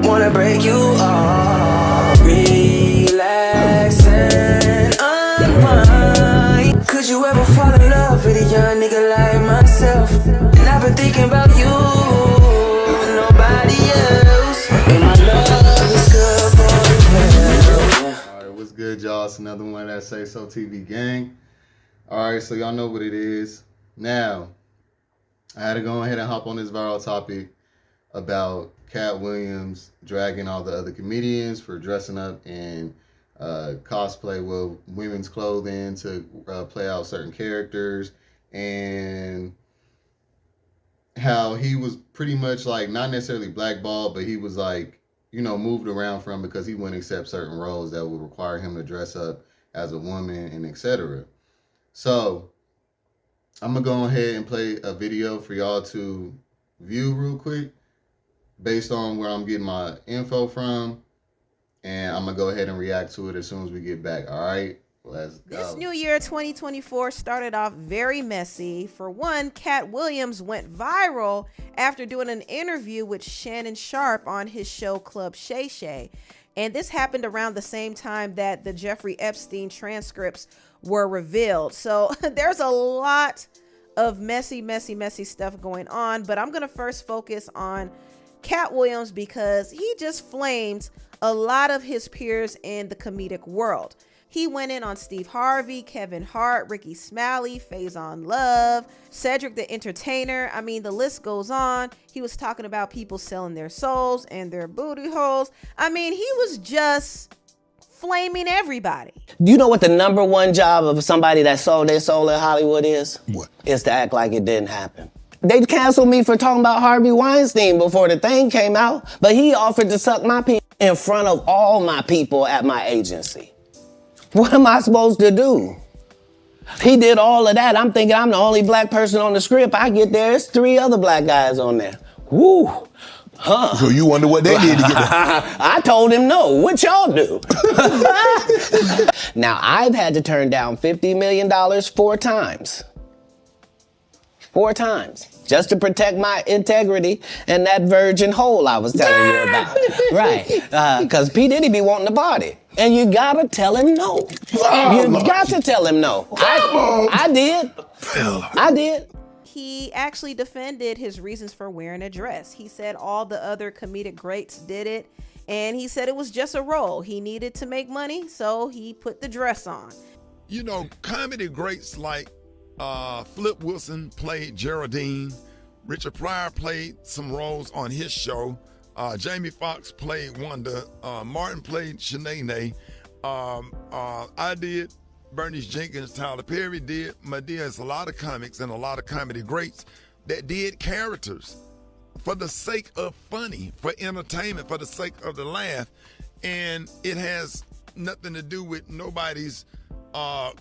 Wanna break you off. Relax and unwind. Could you ever fall in love with a young nigga like myself? And I've been thinking about you, nobody else. And my love is good for you. Alright, what's good, y'all? It's another one of that Say So TV gang. Alright, so y'all know what it is. Now, I had to go ahead and hop on this viral topic about Katt Williams dragging all the other comedians for dressing up in cosplay with women's clothing to play out certain characters, and how he was pretty much like not necessarily blackballed, but he was like, you know, moved around from because he wouldn't accept certain roles that would require him to dress up as a woman and etc. So I'm gonna go ahead and play a video for y'all to view real quick based on where I'm getting my info from, and I'm gonna go ahead and react to it as soon as we get back. All right, let's go. This new year 2024 started off very messy. For one, Katt Williams went viral after doing an interview with Shannon Sharpe on his show Club Shay Shay. And this happened around the same time that the Jeffrey Epstein transcripts were revealed. So there's a lot of messy stuff going on, but I'm gonna first focus on Katt Williams because he just flamed a lot of his peers in the comedic world. He went in on Steve Harvey, Kevin Hart, Ricky Smiley, Faison Love, Cedric the Entertainer. I mean, the list goes on. He was talking about people selling their souls and their booty holes. I mean, he was just flaming everybody. Do you know what the number one job of somebody that sold their soul in Hollywood is? What? Is to act like it didn't happen. They canceled me for talking about Harvey Weinstein before the thing came out, but he offered to suck my pee in front of all my people at my agency. What am I supposed to do? He did all of that. I'm thinking I'm the only black person on the script. I get there, it's 3 other black guys on there. Woo. Huh. So you wonder what they did to get there? I told him no. What y'all do? Now, I've had to turn down $50 million 4 times. 4 times. Just to protect my integrity and that virgin hole I was telling you about. Right. Because P. Diddy be wanting to party. And you gotta tell him no. You got to tell him no. I did. I did. He actually defended his reasons for wearing a dress. He said all the other comedic greats did it, and he said it was just a role. He needed to make money, so he put the dress on. You know, comedy greats like Flip Wilson played Geraldine. Richard Pryor played some roles on his show. Jamie Foxx played Wanda. Martin played Shanae. I did. Bernice Jenkins, Tyler Perry did. Madea. It's a lot of comics and a lot of comedy greats that did characters for the sake of funny, for entertainment, for the sake of the laugh. And it has nothing to do with nobody's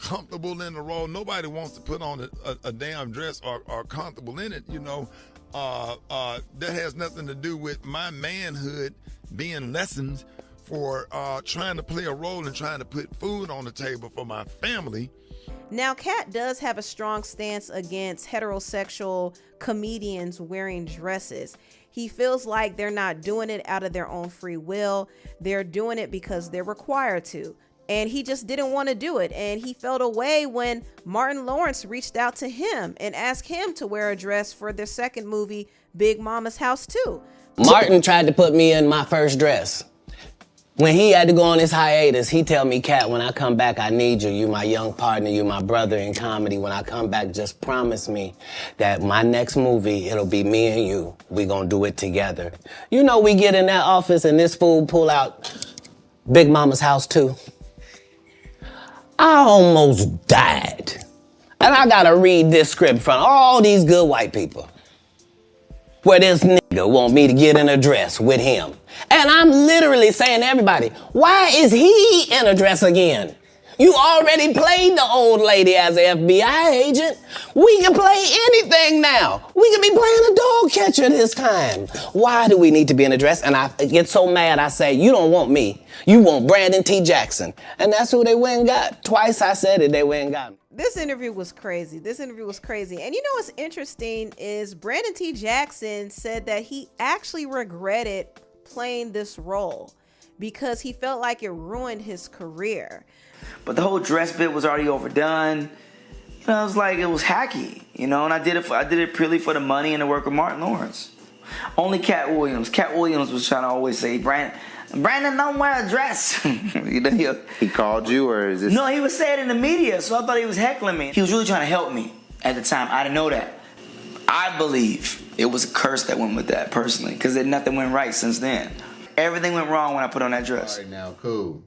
comfortable in the role. Nobody wants to put on a damn dress or comfortable in it, you know. That has nothing to do with my manhood being lessened for trying to play a role and trying to put food on the table for my family. Now, Katt does have a strong stance against heterosexual comedians wearing dresses. He feels like they're not doing it out of their own free will. They're doing it because they're required to. And he just didn't want to do it. And he felt away when Martin Lawrence reached out to him and asked him to wear a dress for their second movie, Big Mama's House 2. Martin tried to put me in my first dress. When he had to go on his hiatus, he tell me, Katt, when I come back, I need you. You my young partner, you my brother in comedy. When I come back, just promise me that my next movie, it'll be me and you. We gonna do it together. You know, we get in that office and this fool pull out Big Mama's House 2. I almost died. And I gotta read this script from all these good white people, where this nigga want me to get in a dress with him. And I'm literally saying to everybody, why is he in a dress again? You already played the old lady as an FBI agent. We can play anything now. We can be playing a dog catcher this time. Why do we need to be in a dress? And I get so mad, I say, you don't want me. You want Brandon T. Jackson. And that's who they went and got. Twice I said it, they went and got him. This interview was crazy. And you know what's interesting is Brandon T. Jackson said that he actually regretted playing this role because he felt like it ruined his career. But the whole dress bit was already overdone. You know, it was like, it was hacky, you know, and I did it purely for the money and the work of Martin Lawrence. Only Katt Williams was trying to always say, Brandon, don't wear a dress. You know, he called you, or is this? No, he was saying it in the media, so I thought he was heckling me. He was really trying to help me at the time. I didn't know that. I believe it was a curse that went with that, personally, because nothing went right since then. Everything went wrong when I put on that dress. All right, now, cool.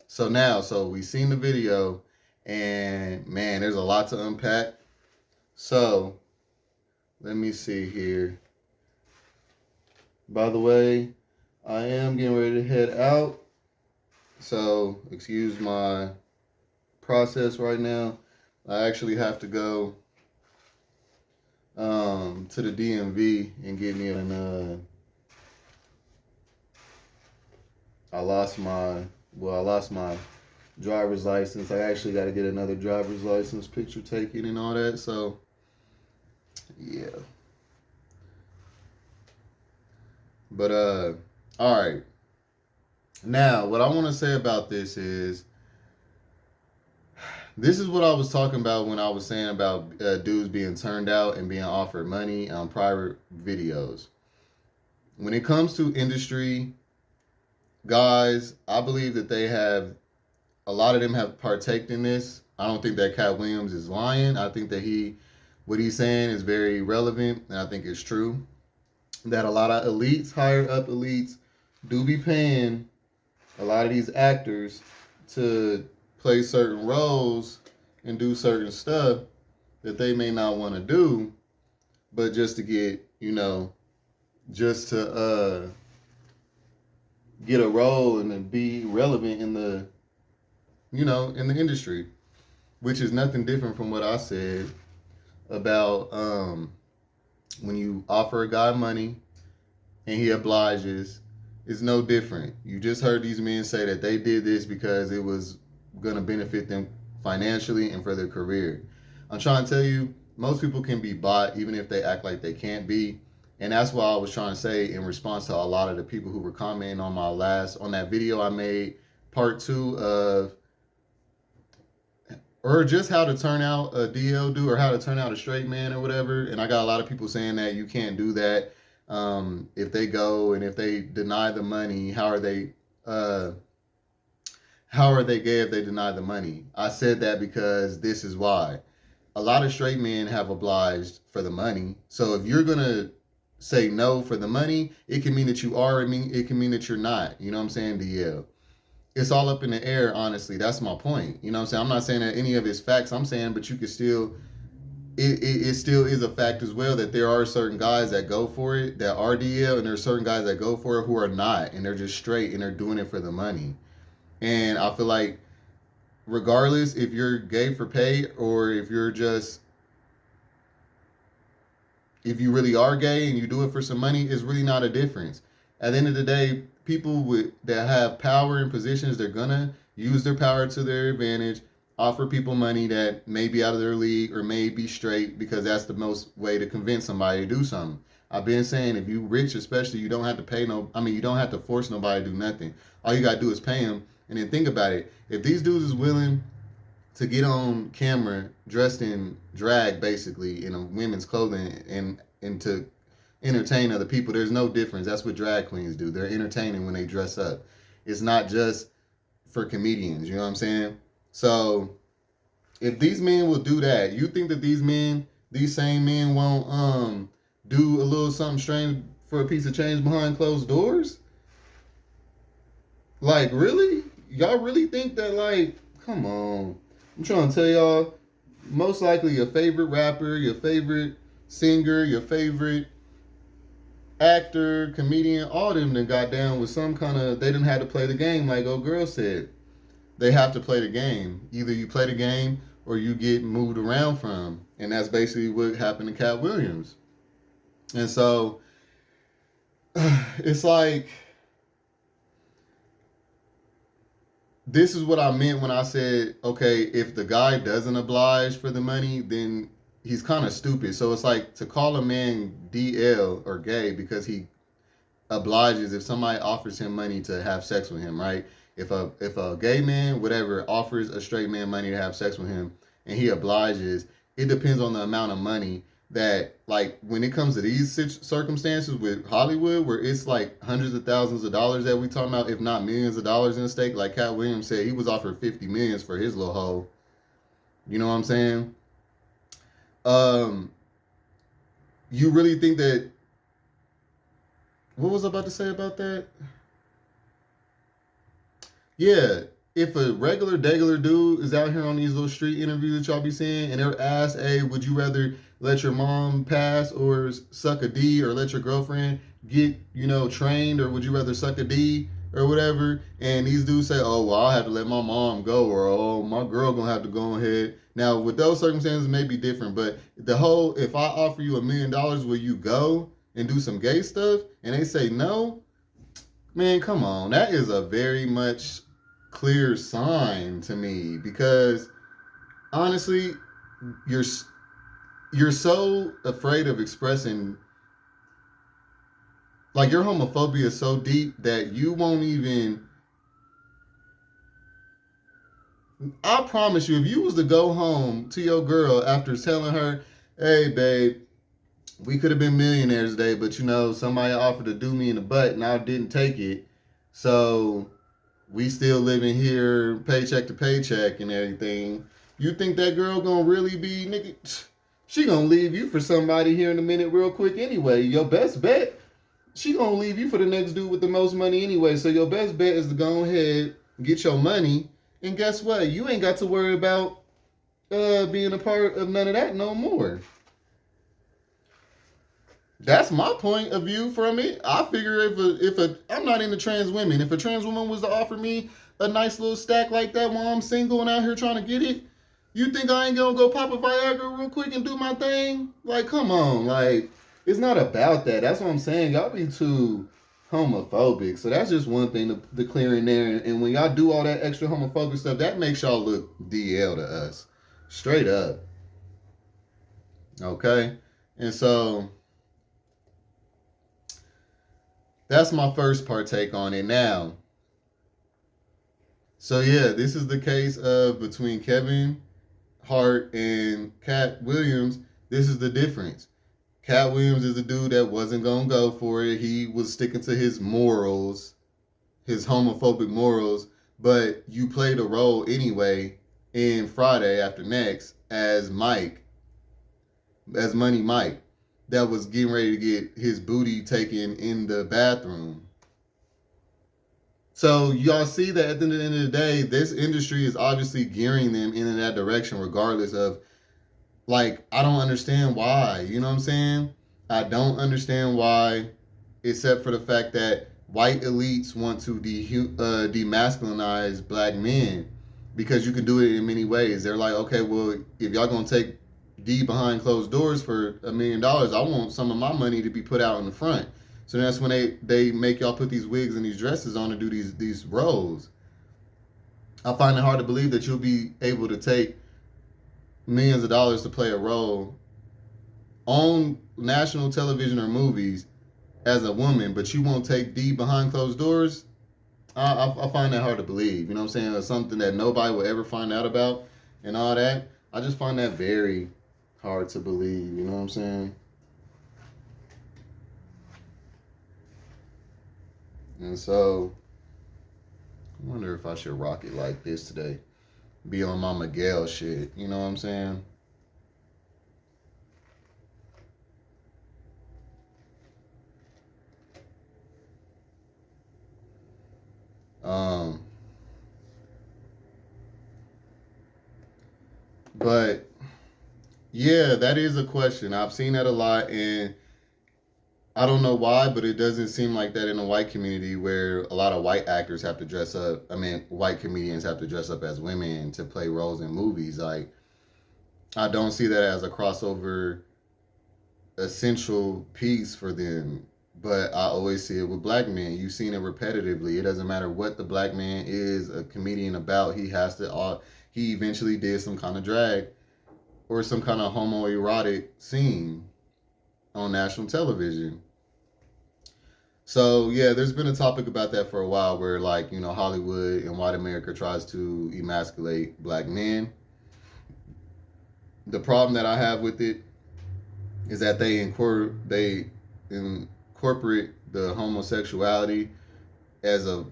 So we seen the video, and man, there's a lot to unpack. So let me see here. By the way, I am getting ready to head out, so excuse my process right now. I actually have to go to the DMV and get me I lost my driver's license. I actually got to get another driver's license picture taken and all that, so yeah. But all right. Now, what I want to say about this is what I was talking about when I was saying about dudes being turned out and being offered money on private videos. When it comes to industry guys, I believe that a lot of them have partaked in this. I don't think that Katt Williams is lying. I think that what he's saying is very relevant, and I think it's true. That a lot of elites, higher up elites, do be paying a lot of these actors to play certain roles and do certain stuff that they may not want to do, but just to get, just to get a role and then be relevant in the, in the industry, which is nothing different from what I said about when you offer a guy money and he obliges. It's no different. You just heard these men say that they did this because it was going to benefit them financially and for their career. I'm trying to tell you, most people can be bought even if they act like they can't be. And that's why I was trying to say in response to a lot of the people who were commenting on on that video I made, part 2 of, or just how to turn out a DL dude or how to turn out a straight man or whatever. And I got a lot of people saying that you can't do that. If they go and if they deny the money, how are they gay if they deny the money? I said that because this is why. A lot of straight men have obliged for the money. So if you're going to say no for the money, it can mean that you are, it can mean that you're not. You know what I'm saying? DL. It's all up in the air, honestly. That's my point. You know what I'm saying? I'm not saying that any of it's facts. I'm saying, but you can still, it still is a fact as well that there are certain guys that go for it, that are DL, and there are certain guys that go for it who are not, and they're just straight, and they're doing it for the money. And I feel like regardless if you're gay for pay or if you're just, if you really are gay and you do it for some money, it's really not a difference. At the end of the day, people that have power and positions, they're gonna use their power to their advantage, offer people money that may be out of their league or may be straight, because that's the most way to convince somebody to do something. I've been saying, if you rich especially, you don't have to you don't have to force nobody to do nothing. All you gotta do is pay them. And then think about it. If these dudes is willing to get on camera dressed in drag, basically, in a women's clothing and to entertain other people, there's no difference. That's what drag queens do. They're entertaining when they dress up. It's not just for comedians, you know what I'm saying? So if these men will do that, you think that these same men won't do a little something strange for a piece of change behind closed doors? Like, really? Y'all really think that, like, come on. I'm trying to tell y'all, most likely your favorite rapper, your favorite singer, your favorite actor, comedian, all of them that got down with some kind of, they didn't have to play the game like old girl said. They have to play the game. Either you play the game or you get moved around from. And that's basically what happened to Katt Williams. And so, it's like, this is what I meant when I said, okay, if the guy doesn't oblige for the money, then he's kind of stupid. So it's like to call a man DL or gay because he obliges, if somebody offers him money to have sex with him, right? If a gay man, whatever, offers a straight man money to have sex with him and he obliges, it depends on the amount of money that, like, when it comes to these circumstances with Hollywood, where it's like hundreds of thousands of dollars that we talking about, if not millions of dollars in stake. Like Katt Williams said, he was offered 50 millions for his little hoe. You know what I'm saying? You really think that, what was I about to say about that? Yeah, if a regular dude is out here on these little street interviews that y'all be seeing, and they're asked, hey, would you rather let your mom pass or suck a D, or let your girlfriend get, trained, or would you rather suck a D or whatever? And these dudes say, oh, well, I'll have to let my mom go, or, oh, my girl gonna have to go ahead. Now, with those circumstances, it may be different, but the whole, if I offer you $1 million, will you go and do some gay stuff? And they say no, man, come on. That is a very much clear sign to me, because honestly, you're so afraid of expressing, like, your homophobia is so deep that you won't even, I promise you, if you was to go home to your girl after telling her, hey babe, we could have been millionaires today, but somebody offered to do me in the butt and I didn't take it, so we still living here paycheck to paycheck and everything, you think that girl gonna really be, nigga, she gonna leave you for somebody here in a minute real quick anyway. Your best bet, she gonna leave you for the next dude with the most money anyway. So your best bet is to go ahead, get your money, and guess what? You ain't got to worry about being a part of none of that no more. That's my point of view from it. I figure if I'm not into trans women. If a trans woman was to offer me a nice little stack like that while I'm single and out here trying to get it, you think I ain't gonna go pop a Viagra real quick and do my thing? Like, come on. Like, it's not about that. That's what I'm saying. Y'all be too homophobic. So that's just one thing to clear in there. And when y'all do all that extra homophobic stuff, that makes y'all look DL to us. Straight up. Okay? And so that's my first partake on it now. So yeah, this is the case of between Kevin Hart and Katt Williams. This is the difference. Katt Williams is a dude that wasn't gonna go for it. He was sticking to his morals, his homophobic morals, but you played a role anyway in Friday After Next as Money Mike, that was getting ready to get his booty taken in the bathroom. So y'all see that at the end of the day, this industry is obviously gearing them in that direction, regardless of, like, I don't understand why. You know what I'm saying? I don't understand why, except for the fact that white elites want to demasculinize black men, because you can do it in many ways. They're like, okay, well, if y'all gonna take D behind closed doors for $1 million, I want some of my money to be put out in the front. So that's when they make y'all put these wigs and these dresses on to do these roles. I find it hard to believe that you'll be able to take millions of dollars to play a role on national television or movies as a woman, but you won't take D behind closed doors. I find that hard to believe. You know what I'm saying? It's something that nobody will ever find out about and all that. I just find that very hard to believe. You know what I'm saying? And so, I wonder if I should rock it like this today. Be on my Miguel shit. You know what I'm saying? But yeah, that is a question. I've seen that a lot, and I don't know why, but it doesn't seem like that in the white community, where a lot of white actors have to dress up. I mean, white comedians have to dress up as women to play roles in movies. Like, I don't see that as a crossover essential piece for them. But I always see it with black men. You've seen it repetitively. It doesn't matter what the black man is a comedian about. He eventually did some kind of drag or some kind of homoerotic scene on national television. So yeah, there's been a topic about that for a while, where like Hollywood and white America tries to emasculate black men. The problem that I have with it is that they incorporate the homosexuality as a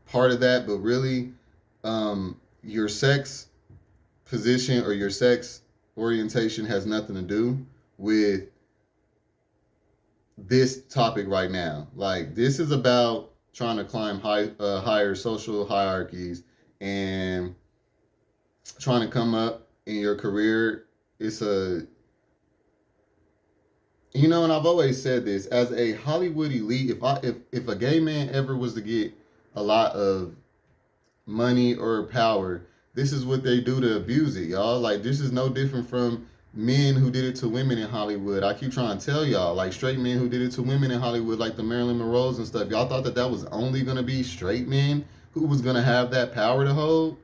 part of that, but really, your sex position or your sex orientation has nothing to do with this topic right now. Like, this is about trying to climb higher social hierarchies and trying to come up in your career. It's a and I've always said this, as a Hollywood elite, if a gay man ever was to get a lot of money or power, this is what they do to abuse it, y'all. Like, this is no different from men who did it to women in Hollywood. I keep trying to tell y'all, like, straight men who did it to women in Hollywood, like the Marilyn Monroes and stuff. Y'all thought that was only gonna be straight men who was gonna have that power to hold?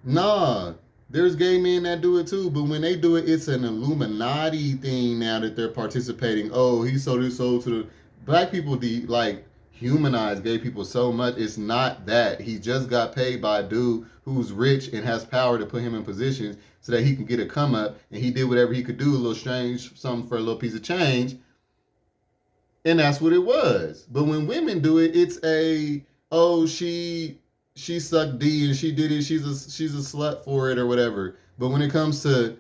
Nah, there's gay men that do it too, but when they do it, it's an Illuminati thing now that they're participating. Oh, he sold his soul to the black people. Like, humanize gay people so much. It's not that. He just got paid by a dude who's rich and has power to put him in positions so that he can get a come up, and he did whatever he could do, a little strange, something for a little piece of change, and that's what it was. But when women do it, it's she sucked D and she did it. She's a slut for it or whatever. But when it comes to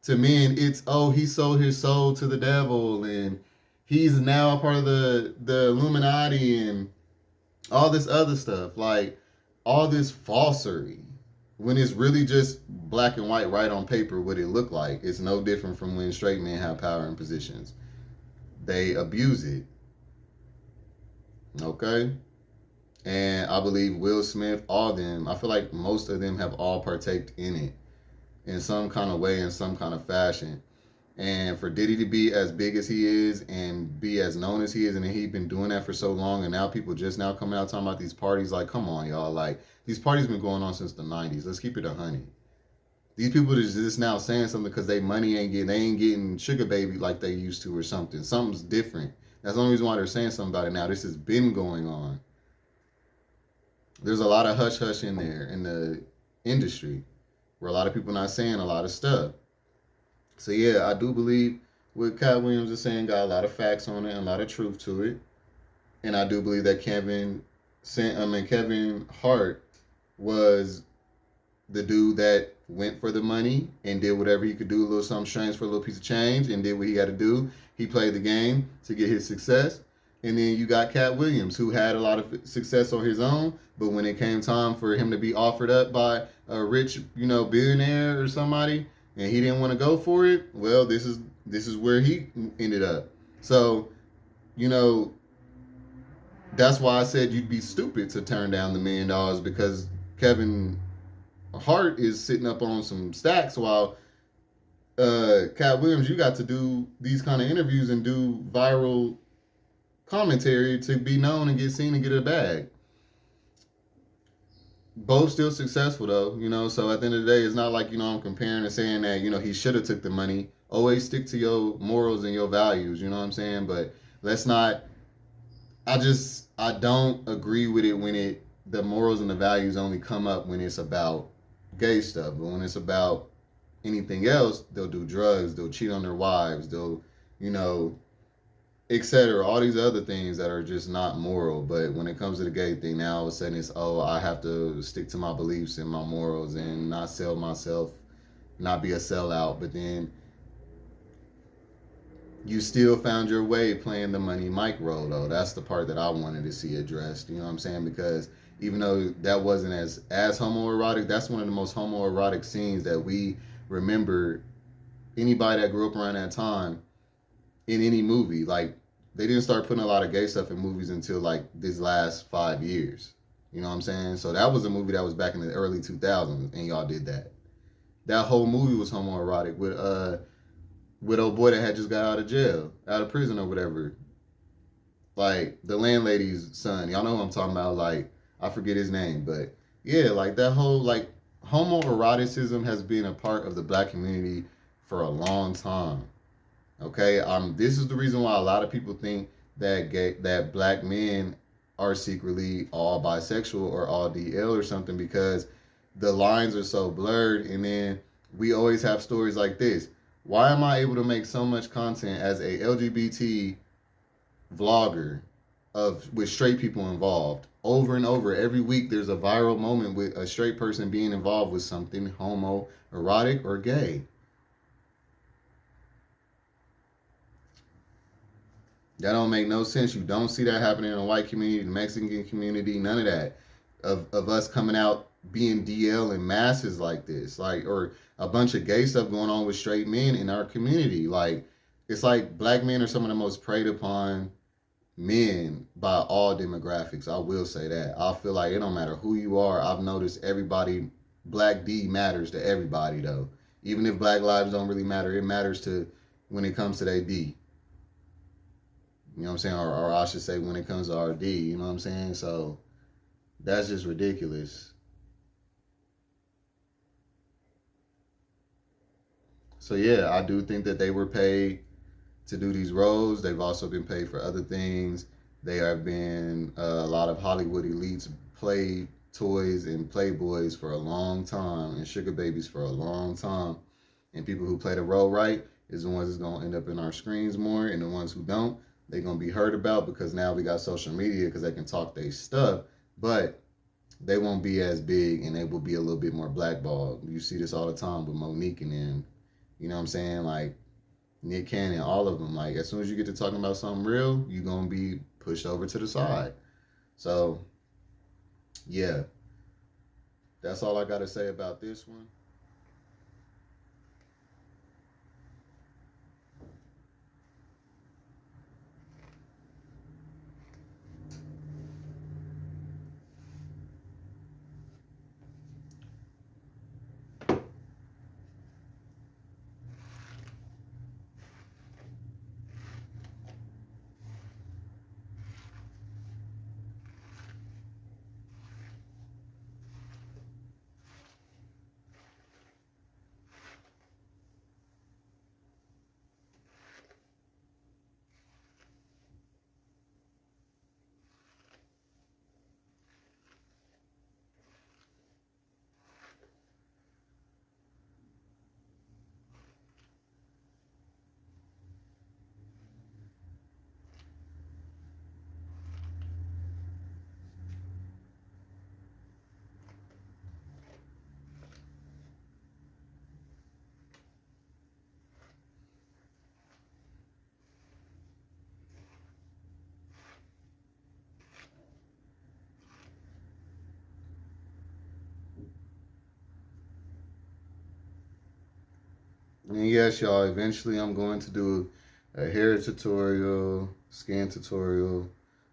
men, it's he sold his soul to the devil and he's now a part of the Illuminati and all this other stuff. Like, all this falsery, when it's really just black and white right on paper what it looked like. It's no different from when straight men have power in positions. They abuse it. Okay? And I believe Will Smith, all of them, I feel like most of them have all partaked in it in some kind of way, in some kind of fashion. And for Diddy to be as big as he is and be as known as he is, and he's been doing that for so long, and now people just now coming out talking about these parties, like, come on, y'all. Like, these parties been going on since the 90s. Let's keep it 100. These people are just now saying something because they ain't getting sugar baby like they used to or something. Something's different. That's the only reason why they're saying something about it now. This has been going on. There's a lot of hush-hush in there in the industry where a lot of people not saying a lot of stuff. So yeah, I do believe what Katt Williams is saying got a lot of facts on it and a lot of truth to it. And I do believe that Kevin Hart was the dude that went for the money and did whatever he could do, a little something strange for a little piece of change, and did what he had to do. He played the game to get his success. And then you got Katt Williams, who had a lot of success on his own, but when it came time for him to be offered up by a rich, billionaire or somebody, and he didn't want to go for it, well, this is where he ended up. So, that's why I said you'd be stupid to turn down the $1 million, because Kevin Hart is sitting up on some stacks, while Katt Williams, you got to do these kind of interviews and do viral commentary to be known and get seen and get a bag. Both still successful though, so at the end of the day, it's not like, I'm comparing and saying that, he should have took the money. Always stick to your morals and your values, you know what I'm saying? But let's not, I don't agree with it when the morals and the values only come up when it's about gay stuff. But when it's about anything else, they'll do drugs, they'll cheat on their wives, they'll, etc. All these other things that are just not moral. But when it comes to the gay thing, now all of a sudden it's, I have to stick to my beliefs and my morals and not sell myself, not be a sellout. But then you still found your way playing the Money Mike role, though. That's the part that I wanted to see addressed. You know what I'm saying? Because even though that wasn't as homoerotic, that's one of the most homoerotic scenes that we remember. Anybody that grew up around that time in any movie, like, they didn't start putting a lot of gay stuff in movies until like these last 5 years. You know what I'm saying? So that was a movie that was back in the early 2000s, and y'all did that. That whole movie was homoerotic with old boy that had just got out of prison or whatever. Like, the landlady's son. Y'all know who I'm talking about. Like, I forget his name, but yeah, like, that whole, like, homoeroticism has been a part of the black community for a long time. Okay, this is the reason why a lot of people think that black men are secretly all bisexual or all DL or something, because the lines are so blurred. And then we always have stories like this. Why am I able to make so much content as a LGBT vlogger with straight people involved? Over and over, every week there's a viral moment with a straight person being involved with something homo, erotic, or gay. That don't make no sense. You don't see that happening in the white community, the Mexican community, none of that. Of us coming out being DL in masses like this, like, or a bunch of gay stuff going on with straight men in our community. Like, it's like black men are some of the most preyed upon men by all demographics. I will say that. I feel like it don't matter who you are. I've noticed everybody, Black D matters to everybody though. Even if black lives don't really matter, it matters to when it comes to their D. You know what I'm saying? Or I should say when it comes to our D, you know what I'm saying? So that's just ridiculous. So yeah, I do think that they were paid to do these roles. They've also been paid for other things. They have been a lot of Hollywood elites play toys and playboys for a long time, and sugar babies for a long time. And people who play the role right is the ones that's gonna end up in our screens more, and the ones who don't, they're gonna be heard about because now we got social media because they can talk their stuff, but they won't be as big and they will be a little bit more blackballed. You see this all the time with Monique and them. You know what I'm saying? Like Nick Cannon, all of them. Like as soon as you get to talking about something real, you're gonna be pushed over to the side. So yeah, that's all I gotta say about this one. And yes, y'all, eventually I'm going to do a hair tutorial, skin tutorial,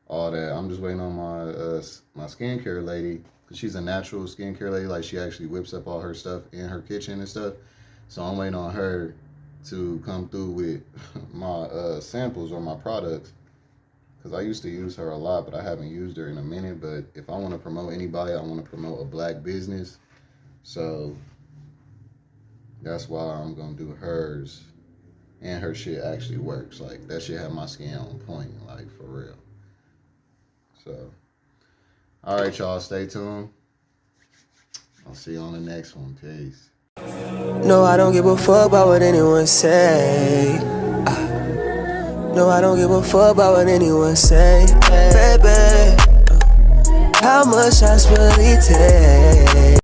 all that. I'm just waiting on my skincare lady, because she's a natural skincare lady. Like, she actually whips up all her stuff in her kitchen and stuff. So I'm waiting on her to come through with my samples or my products, because I used to use her a lot, but I haven't used her in a minute. But if I want to promote anybody, I want to promote a black business. So that's why I'm gonna do hers, and her shit actually works. Like, that shit have my skin on point, like, for real. So, all right, y'all, stay tuned. I'll see you on the next one. Peace. No, I don't give a fuck about what anyone say. No, I don't give a fuck about what anyone say. Baby, how much I really take?